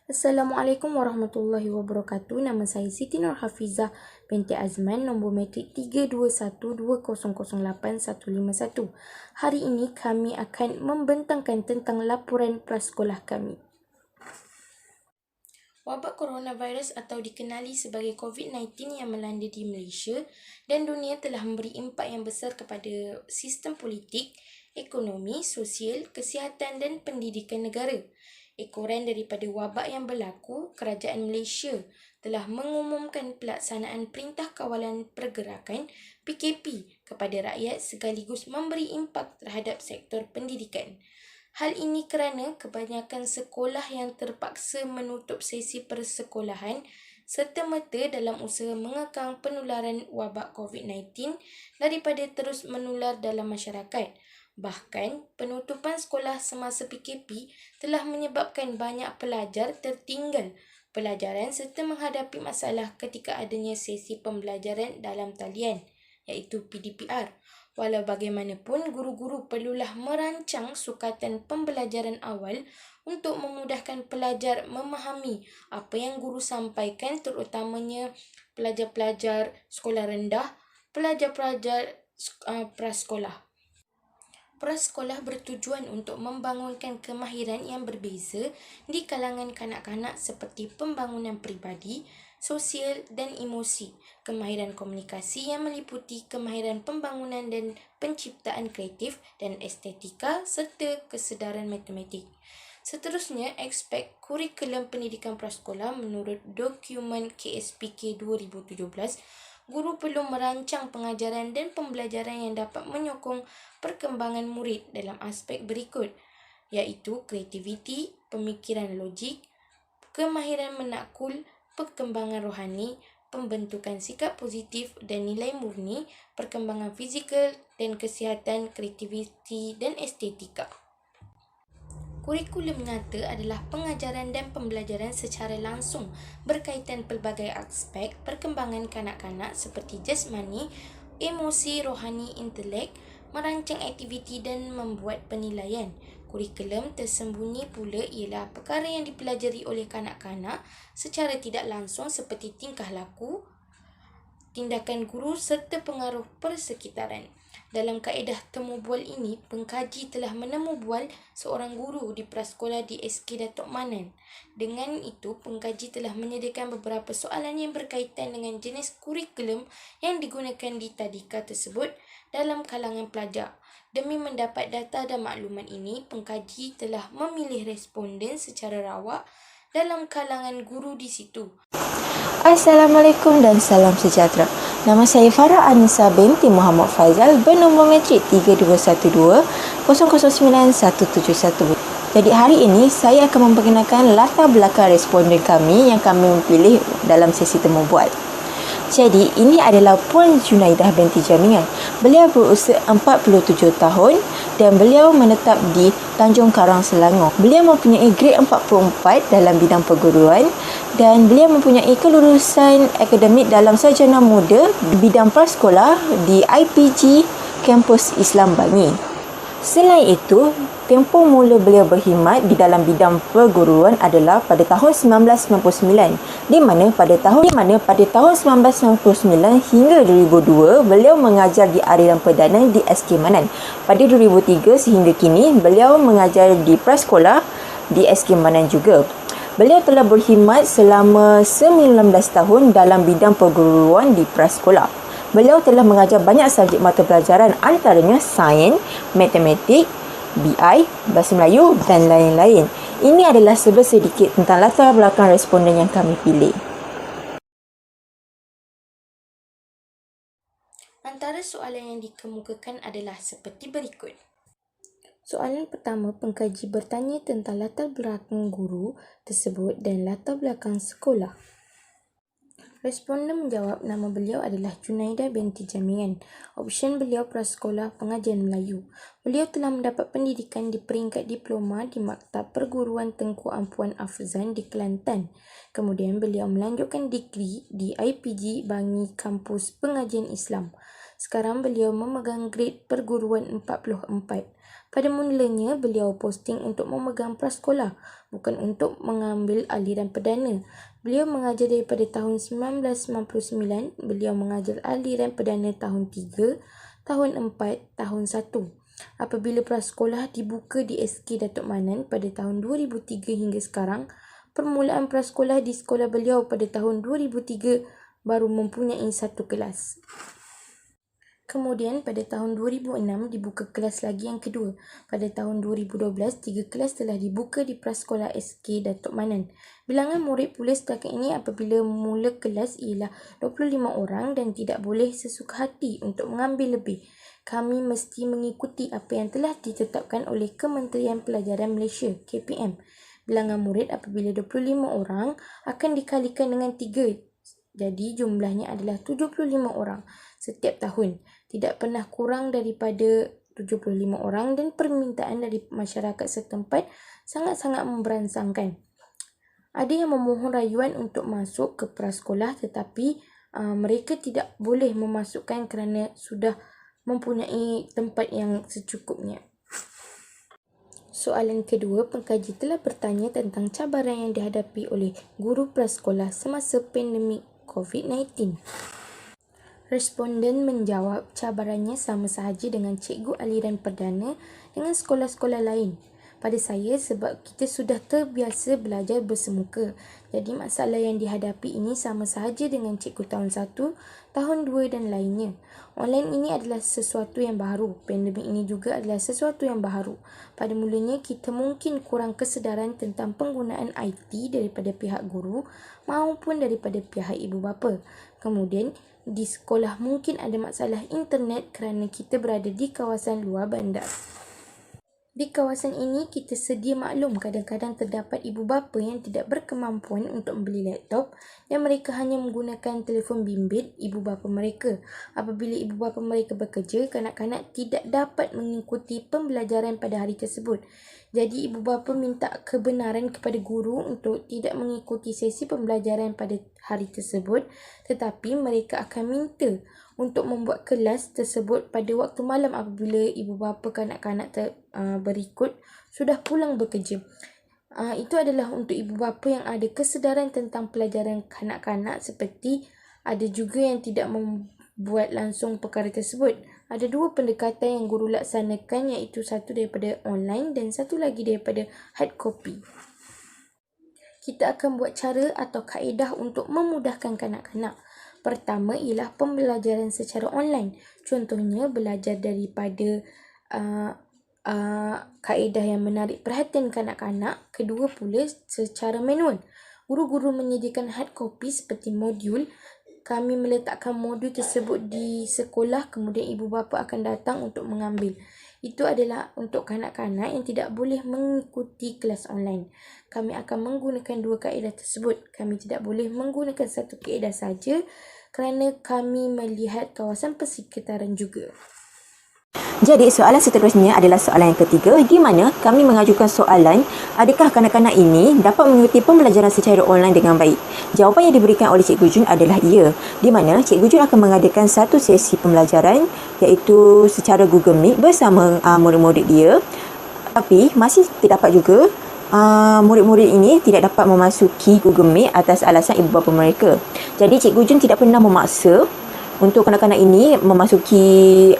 Assalamualaikum warahmatullahi wabarakatuh. Nama saya Siti Nurhafizah binti Azman, nombor matrik 32120081151. Hari ini kami akan membentangkan tentang laporan prasekolah kami. Wabak coronavirus atau dikenali sebagai COVID-19 yang melanda di Malaysia dan dunia telah memberi impak yang besar kepada sistem politik, ekonomi, sosial, kesihatan dan pendidikan negara. Ekoran daripada wabak yang berlaku, Kerajaan Malaysia telah mengumumkan pelaksanaan Perintah Kawalan Pergerakan PKP kepada rakyat sekaligus memberi impak terhadap sektor pendidikan. Hal ini kerana kebanyakan sekolah yang terpaksa menutup sesi persekolahan serta-merta dalam usaha mengekang penularan wabak COVID-19 daripada terus menular dalam masyarakat. Bahkan, penutupan sekolah semasa PKP telah menyebabkan banyak pelajar tertinggal pelajaran serta menghadapi masalah ketika adanya sesi pembelajaran dalam talian, iaitu PDPR. Walau bagaimanapun, guru-guru perlulah merancang sukatan pembelajaran awal untuk memudahkan pelajar memahami apa yang guru sampaikan, terutamanya pelajar-pelajar sekolah rendah, pelajar-pelajar prasekolah. Prasekolah bertujuan untuk membangunkan kemahiran yang berbeza di kalangan kanak-kanak seperti pembangunan peribadi, sosial dan emosi, kemahiran komunikasi yang meliputi kemahiran pembangunan dan penciptaan kreatif dan estetika serta kesedaran matematik. Seterusnya, aspek kurikulum pendidikan prasekolah menurut dokumen KSPK 2017, guru perlu merancang pengajaran dan pembelajaran yang dapat menyokong perkembangan murid dalam aspek berikut, iaitu kreativiti, pemikiran logik, kemahiran menakul, perkembangan rohani, pembentukan sikap positif dan nilai murni, perkembangan fizikal dan kesihatan, kreativiti dan estetika. Kurikulum nyata adalah pengajaran dan pembelajaran secara langsung berkaitan pelbagai aspek perkembangan kanak-kanak seperti jasmani, emosi, rohani, intelek, merancang aktiviti dan membuat penilaian. Kurikulum tersembunyi pula ialah perkara yang dipelajari oleh kanak-kanak secara tidak langsung seperti tingkah laku, tindakan guru serta pengaruh persekitaran. Dalam kaedah temu bual ini, pengkaji telah menemu bual seorang guru di prasekolah di SK Datuk Manan. Dengan itu, pengkaji telah menyediakan beberapa soalan yang berkaitan dengan jenis kurikulum yang digunakan di tadika tersebut dalam kalangan pelajar. Demi mendapat data dan maklumat ini, pengkaji telah memilih responden secara rawak dalam kalangan guru di situ. Assalamualaikum dan salam sejahtera. Nama saya Farah Anissa binti Muhammad Faizal bernombor matrik 32120091171. Jadi hari ini saya akan memperkenalkan latar belakang responden kami yang kami pilih dalam sesi temu bual. Jadi ini adalah Puan Junaidah binti Jamingan. Beliau berusia 47 tahun dan beliau menetap di Tanjung Karang, Selangor. Beliau mempunyai grade 44 dalam bidang perguruan dan beliau mempunyai kelulusan akademik dalam sarjana muda di bidang prasekolah di IPG Kampus Islam Bangi. Selain itu, tempoh mula beliau berkhidmat di dalam bidang perguruan adalah pada tahun 1999, di mana pada tahun 1999 hingga 2002 beliau mengajar di aliran perdana di SK Manan. Pada 2003 sehingga kini beliau mengajar di prasekolah di SK Manan juga. Beliau telah berkhidmat selama 19 tahun dalam bidang perguruan di prasekolah. Beliau telah mengajar banyak subjek mata pelajaran, antaranya sains, matematik, BI, Bahasa Melayu dan lain-lain. Ini adalah sedikit tentang latar belakang responden yang kami pilih. Antara soalan yang dikemukakan adalah seperti berikut. Soalan pertama, pengkaji bertanya tentang latar belakang guru tersebut dan latar belakang sekolah. Responden menjawab nama beliau adalah Junaidah binti Jamingan. Option beliau prasekolah pengajian Melayu. Beliau telah mendapat pendidikan di peringkat diploma di Maktab Perguruan Tengku Ampuan Afzan di Kelantan. Kemudian beliau melanjutkan degree di IPG Bangi Kampus Pengajian Islam. Sekarang beliau memegang grade perguruan 44. Pada mulanya, beliau posting untuk memegang prasekolah, bukan untuk mengambil aliran perdana. Beliau mengajar daripada tahun 1999, beliau mengajar aliran perdana tahun 3, tahun 4, tahun 1. Apabila prasekolah dibuka di SK Datuk Manan pada tahun 2003 hingga sekarang, permulaan prasekolah di sekolah beliau pada tahun 2003 baru mempunyai 1 kelas. Kemudian pada tahun 2006 dibuka kelas lagi yang kedua. Pada tahun 2012, 3 kelas telah dibuka di Prasekolah SK Datuk Manan. Bilangan murid pula setakat ini apabila mula kelas ialah 25 orang dan tidak boleh sesuka hati untuk mengambil lebih. Kami mesti mengikuti apa yang telah ditetapkan oleh Kementerian Pelajaran Malaysia, KPM. Bilangan murid apabila 25 orang akan dikalikan dengan 3. Jadi jumlahnya adalah 75 orang setiap tahun. Tidak pernah kurang daripada 75 orang dan permintaan dari masyarakat setempat sangat-sangat memberansangkan. Ada yang memohon rayuan untuk masuk ke prasekolah tetapi mereka tidak boleh memasukkan kerana sudah mempunyai tempat yang secukupnya. Soalan kedua, pengkaji telah bertanya tentang cabaran yang dihadapi oleh guru prasekolah semasa pandemik COVID-19. Responden menjawab cabarannya sama sahaja dengan cikgu aliran perdana dengan sekolah-sekolah lain. Pada saya sebab kita sudah terbiasa belajar bersemuka. Jadi masalah yang dihadapi ini sama sahaja dengan cikgu tahun 1, tahun 2 dan lainnya. Online ini adalah sesuatu yang baru. Pandemik ini juga adalah sesuatu yang baru. Pada mulanya kita mungkin kurang kesedaran tentang penggunaan IT daripada pihak guru maupun daripada pihak ibu bapa. Kemudian di sekolah mungkin ada masalah internet kerana kita berada di kawasan luar bandar. Di kawasan ini, kita sedia maklum kadang-kadang terdapat ibu bapa yang tidak berkemampuan untuk membeli laptop dan mereka hanya menggunakan telefon bimbit ibu bapa mereka. Apabila ibu bapa mereka bekerja, kanak-kanak tidak dapat mengikuti pembelajaran pada hari tersebut. Jadi, ibu bapa minta kebenaran kepada guru untuk tidak mengikuti sesi pembelajaran pada hari tersebut, tetapi mereka akan minta untuk membuat kelas tersebut pada waktu malam apabila ibu bapa kanak-kanak berikut sudah pulang bekerja. Itu adalah untuk ibu bapa yang ada kesedaran tentang pelajaran kanak-kanak, seperti ada juga yang tidak membuat langsung perkara tersebut. Ada 2 pendekatan yang guru laksanakan, iaitu satu daripada online dan satu lagi daripada hard copy. Kita akan buat cara atau kaedah untuk memudahkan kanak-kanak. Pertama ialah pembelajaran secara online. Contohnya belajar daripada kaedah yang menarik perhatian kanak-kanak. Kedua pula secara manual. Guru-guru menyediakan hard copy seperti modul. Kami meletakkan modul tersebut di sekolah, kemudian ibu bapa akan datang untuk mengambil. Itu adalah untuk kanak-kanak yang tidak boleh mengikuti kelas online. Kami akan menggunakan 2 kaedah tersebut. Kami tidak boleh menggunakan satu kaedah saja kerana kami melihat kawasan persekitaran juga. Jadi soalan seterusnya adalah soalan yang ketiga, di mana kami mengajukan soalan, adakah kanak-kanak ini dapat mengikuti pembelajaran secara online dengan baik? Jawapan yang diberikan oleh Cikgu Jun adalah ya, di mana Cikgu Jun akan mengadakan satu sesi pembelajaran iaitu secara Google Meet bersama murid-murid dia. Tapi masih terdapat juga murid-murid ini tidak dapat memasuki Google Meet atas alasan ibu bapa mereka. Jadi Cikgu Jun tidak pernah memaksa untuk kanak-kanak ini memasuki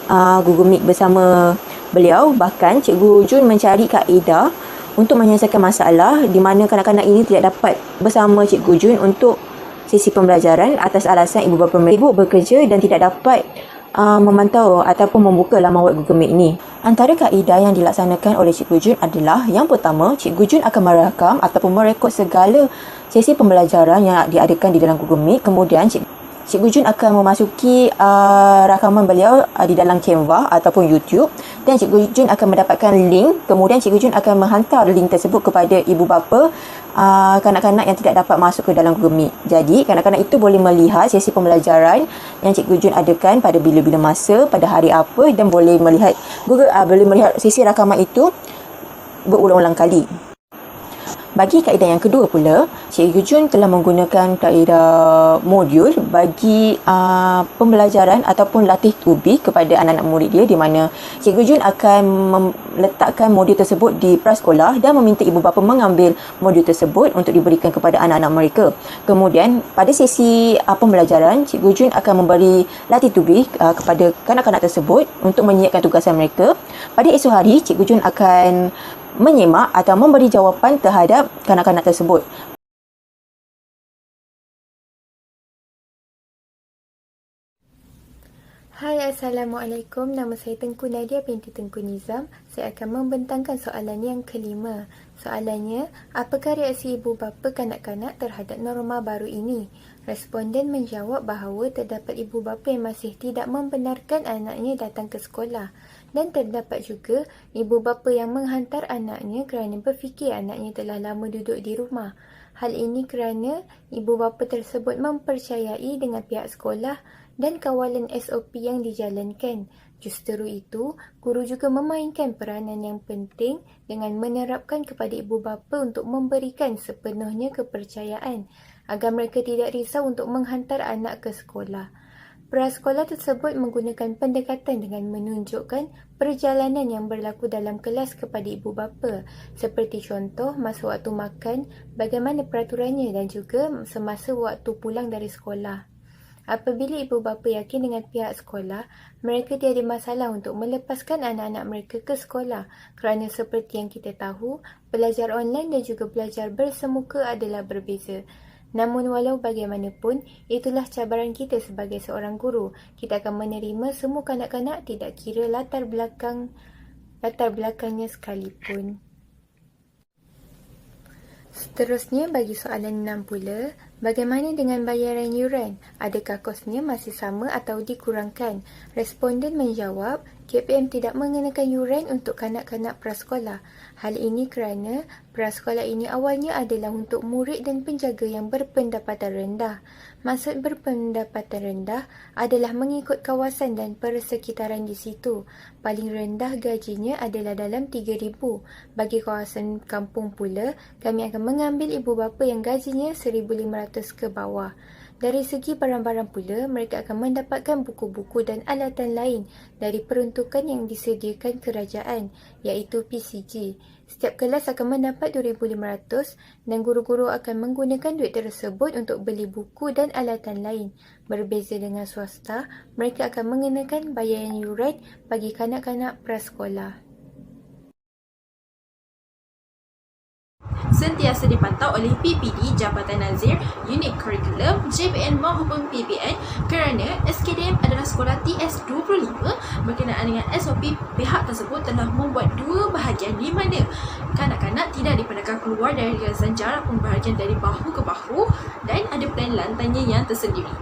Google Meet bersama beliau. Bahkan Cikgu Jun mencari kaedah untuk menyelesaikan masalah di mana kanak-kanak ini tidak dapat bersama Cikgu Jun untuk sesi pembelajaran atas alasan ibu bapa mereka bekerja dan tidak dapat memantau ataupun membuka laman web Google Meet ini. Antara kaedah yang dilaksanakan oleh Cikgu Jun adalah, yang pertama, Cikgu Jun akan merakam ataupun merekod segala sesi pembelajaran yang diadakan di dalam Google Meet. Kemudian Cikgu Jun akan memasuki rakaman beliau di dalam Canva ataupun YouTube, dan Cikgu Jun akan mendapatkan link. Kemudian Cikgu Jun akan menghantar link tersebut kepada ibu bapa kanak-kanak yang tidak dapat masuk ke dalam Google Meet. Jadi kanak-kanak itu boleh melihat sesi pembelajaran yang Cikgu Jun adakan pada bila-bila masa, pada hari apa, dan boleh melihat sesi rakaman itu berulang-ulang kali. Bagi kaedah yang kedua pula, Cikgu Jun telah menggunakan kaedah modul bagi pembelajaran ataupun latih tubi kepada anak-anak murid dia, di mana Cikgu Jun akan meletakkan modul tersebut di prasekolah dan meminta ibu bapa mengambil modul tersebut untuk diberikan kepada anak-anak mereka. Kemudian pada sesi pembelajaran, Cikgu Jun akan memberi latih tubi kepada kanak-kanak tersebut untuk menyiapkan tugasan mereka. Pada esok hari, Cikgu Jun akan menyimak atau memberi jawapan terhadap kanak-kanak tersebut. Hai, Assalamualaikum. Nama saya Tengku Nadia binti Tengku Nizam. Saya akan membentangkan soalan yang kelima. Soalannya, apakah reaksi ibu bapa kanak-kanak terhadap norma baru ini? Responden menjawab bahawa terdapat ibu bapa yang masih tidak membenarkan anaknya datang ke sekolah. Dan terdapat juga ibu bapa yang menghantar anaknya kerana berfikir anaknya telah lama duduk di rumah. Hal ini kerana ibu bapa tersebut mempercayai dengan pihak sekolah dan kawalan SOP yang dijalankan. Justeru itu, guru juga memainkan peranan yang penting dengan menerapkan kepada ibu bapa untuk memberikan sepenuhnya kepercayaan agar mereka tidak risau untuk menghantar anak ke sekolah. Prasekolah tersebut menggunakan pendekatan dengan menunjukkan perjalanan yang berlaku dalam kelas kepada ibu bapa, seperti contoh masa waktu makan, bagaimana peraturannya dan juga semasa waktu pulang dari sekolah. Apabila ibu bapa yakin dengan pihak sekolah, mereka tiada masalah untuk melepaskan anak-anak mereka ke sekolah kerana seperti yang kita tahu, belajar online dan juga belajar bersemuka adalah berbeza. Namun walau bagaimanapun, itulah cabaran kita sebagai seorang guru. Kita akan menerima semua kanak-kanak tidak kira latar belakangnya sekalipun. Seterusnya bagi soalan 6 pula, bagaimana dengan bayaran yuran? Adakah kosnya masih sama atau dikurangkan? Responden menjawab, KPM tidak mengenakan yuran untuk kanak-kanak prasekolah. Hal ini kerana prasekolah ini awalnya adalah untuk murid dan penjaga yang berpendapatan rendah. Maksud berpendapatan rendah adalah mengikut kawasan dan persekitaran di situ. Paling rendah gajinya adalah dalam 3,000. Bagi kawasan kampung pula, kami akan mengambil ibu bapa yang gajinya 1,500 ke bawah. Dari segi barang-barang pula, mereka akan mendapatkan buku-buku dan alatan lain dari peruntukan yang disediakan kerajaan, iaitu PCG. Setiap kelas akan mendapat 2,500 dan guru-guru akan menggunakan duit tersebut untuk beli buku dan alatan lain. Berbeza dengan swasta, mereka akan mengenakan bayaran yuran bagi kanak-kanak prasekolah. Sentiasa dipantau oleh PPD Jabatan Nazir, Unit Kurikulum, JPN maupun PPN kerana SKDM adalah sekolah TS25 berkenaan dengan SOP. Pihak tersebut telah membuat dua bahagian di mana kanak-kanak tidak diperkenankan keluar dari gasan jarak pembahagian dari bahu ke bahu dan ada plan lantainya yang tersendiri.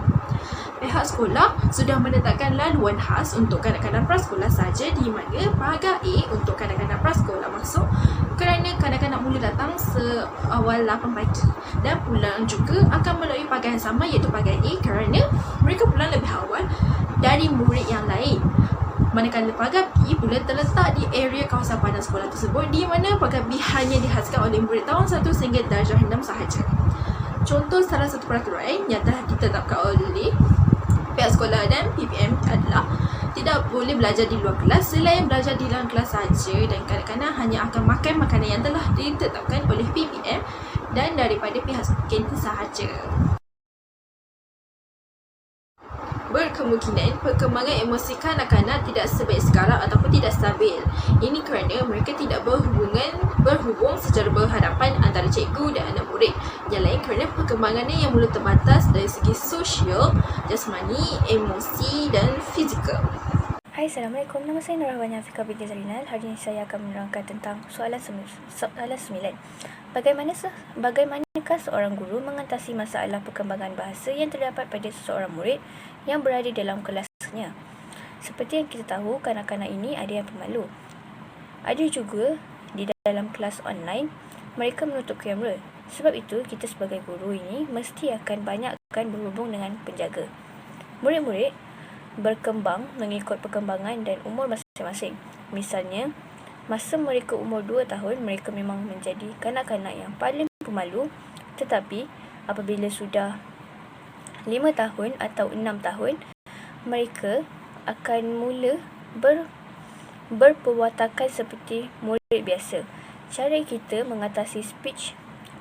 Pihak sekolah sudah menetapkan laluan khas untuk kanak-kanak prasekolah saja, di mana pagar A untuk kanak-kanak prasekolah masuk kerana kanak-kanak mula datang seawal 8 pagi dan pulang juga akan melalui pagar yang sama, iaitu pagar A, kerana mereka pulang lebih awal dari murid yang lain. Manakala pagar B pula terletak di area kawasan padan sekolah tersebut, di mana pagar B hanya dihaskan oleh murid tahun 1 sehingga darjah 6 sahaja. Contoh salah satu peraturan yang telah ditetapkan oleh pihak sekolah dan PPM adalah tidak boleh belajar di luar kelas selain belajar di dalam kelas sahaja, dan kanak-kanak hanya akan makan makanan yang telah ditetapkan oleh PPM dan daripada pihak kantin sahaja. Berkemungkinan perkembangan emosi kanak-kanak tidak sebaik sekarang ataupun tidak stabil. Ini kerana mereka tidak berhubung secara berhadapan antara cikgu dan anak murid. Yang lain kerana perkembangannya yang mula terbatas dari segi sosial, jasmani, emosi dan fizikal. Hai, Assalamualaikum. Nama saya Nurah Wanya Fika binti Zarinal. Hari ini saya akan menerangkan tentang soalan 9. Bagaimanakah seorang guru mengatasi masalah perkembangan bahasa yang terdapat pada seseorang murid yang berada dalam kelasnya? Seperti yang kita tahu, kanak-kanak ini ada yang pemalu. Ada juga di dalam kelas online, mereka menutup kamera. Sebab itu, kita sebagai guru ini mesti akan banyakkan berhubung dengan penjaga. Murid-murid berkembang mengikut perkembangan dan umur masing-masing. Misalnya, Masa mereka umur 2 tahun, mereka memang menjadi kanak-kanak yang paling pemalu. Tetapi apabila sudah 5 tahun atau 6 tahun, mereka akan mula berperwatakan seperti murid biasa. Cara kita mengatasi speech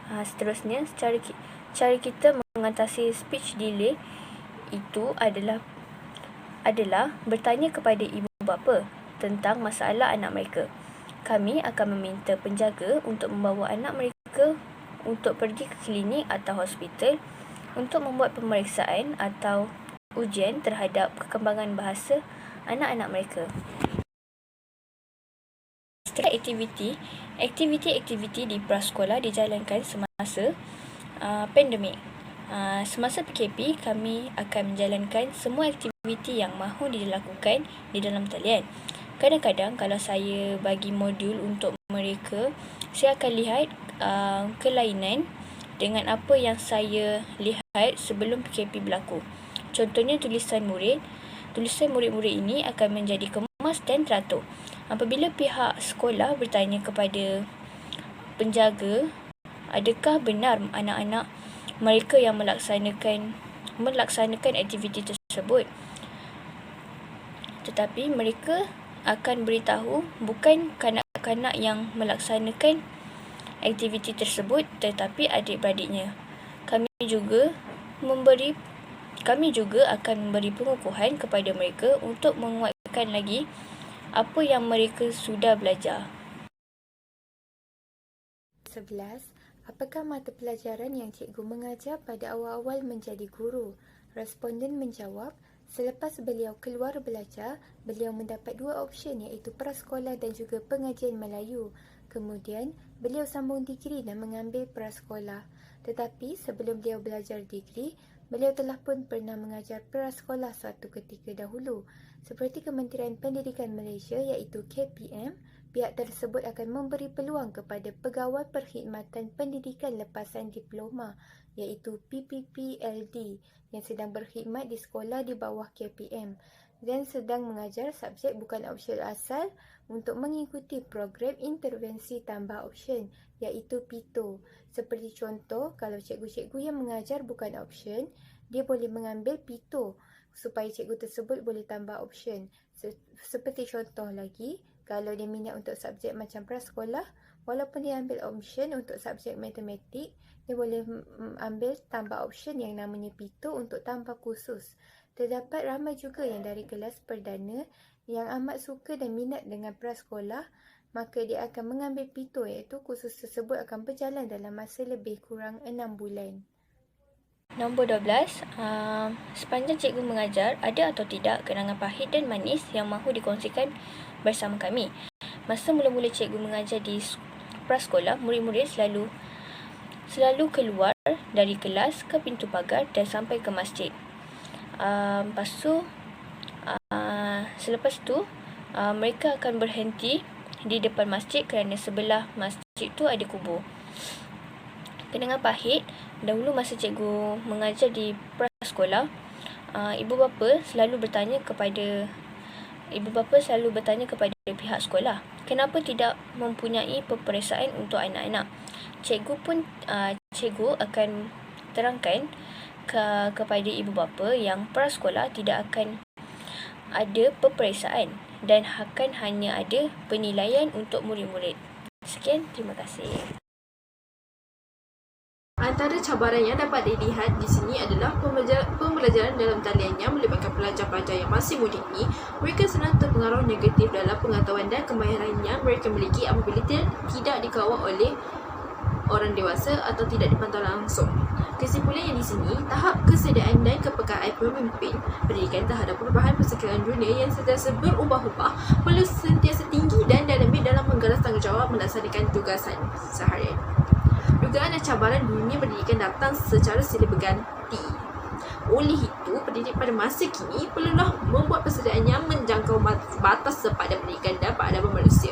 seterusnya, cara kita mengatasi speech delay itu adalah bertanya kepada ibu bapa tentang masalah anak mereka. Kami akan meminta penjaga untuk membawa anak mereka untuk pergi ke klinik atau hospital untuk membuat pemeriksaan atau ujian terhadap perkembangan bahasa anak-anak mereka. Setelah aktiviti di prasekolah dijalankan semasa pandemik. Semasa PKP, kami akan menjalankan semua aktiviti yang mahu dilakukan di dalam talian. Kadang-kadang kalau saya bagi modul untuk mereka, saya akan lihat kelainan dengan apa yang saya lihat sebelum PKP berlaku. Contohnya tulisan murid-murid ini akan menjadi kemas dan teratur. Apabila pihak sekolah bertanya kepada penjaga, adakah benar anak-anak mereka yang melaksanakan aktiviti tersebut, tetapi mereka akan beritahu bukan kanak-kanak yang melaksanakan aktiviti tersebut, tetapi adik-beradiknya. Kami juga akan memberi pengukuhan kepada mereka untuk menguatkan lagi apa yang mereka sudah belajar. 11. Apakah mata pelajaran yang cikgu mengajar pada awal-awal menjadi guru? Responden menjawab, selepas beliau keluar belajar, beliau mendapat 2 option iaitu prasekolah dan juga pengajian Melayu. Kemudian, beliau sambung degree dan mengambil prasekolah. Tetapi sebelum beliau belajar degree, beliau telah pun pernah mengajar prasekolah suatu ketika dahulu. Seperti Kementerian Pendidikan Malaysia iaitu KPM, pihak tersebut akan memberi peluang kepada pegawai perkhidmatan pendidikan lepasan diploma iaitu PPPLD yang sedang berkhidmat di sekolah di bawah KPM dan sedang mengajar subjek bukan option asal untuk mengikuti program intervensi tambah option iaitu PITO. Seperti contoh, kalau cikgu-cikgu yang mengajar bukan option, dia boleh mengambil PITO supaya cikgu tersebut boleh tambah option. Seperti contoh lagi, kalau dia minat untuk subjek macam prasekolah, walaupun dia ambil option untuk subjek matematik, dia boleh ambil tambah option yang namanya PITO untuk tambah khusus. Terdapat ramai juga yang dari kelas perdana yang amat suka dan minat dengan prasekolah, maka dia akan mengambil PITO iaitu kursus tersebut akan berjalan dalam masa lebih kurang 6 bulan. Nombor 12, sepanjang cikgu mengajar, ada atau tidak kenangan pahit dan manis yang mahu dikongsikan bersama kami? Masa mula-mula cikgu mengajar di prasekolah, murid-murid selalu keluar dari kelas ke pintu pagar dan sampai ke masjid. Selepas itu, mereka akan berhenti di depan masjid kerana sebelah masjid tu ada kubur. Kenangan pahit, dahulu masa cikgu mengajar di prasekolah, ibu bapa selalu bertanya kepada pihak sekolah, kenapa tidak mempunyai peperiksaan untuk anak-anak. Cikgu akan terangkan kepada ibu bapa yang prasekolah tidak akan ada peperiksaan dan akan hanya ada penilaian untuk murid-murid. Sekian, terima kasih. Antara cabaran yang dapat dilihat di sini adalah pembelajaran dalam talian yang melibatkan pelajar-pelajar yang masih muda ini. Mereka senang terpengaruh negatif dalam pengetahuan dan kemahiran yang mereka miliki apabila tidak dikawal oleh orang dewasa atau tidak dipantau langsung. Kesimpulan yang di sini, tahap kesediaan dan kepekaan pemimpin pendidikan terhadap perubahan persekitaran dunia yang sentiasa berubah-ubah perlu sentiasa tinggi dan dinamis dalam menggaras tanggungjawab melaksanakan tugasan seharian. Dugaan dan cabaran dunia pendidikan datang secara silih berganti. Oleh itu, pendidik pada masa kini perlulah membuat persediaan yang menjangkau batas sepadan pendidikan dan peradaban manusia.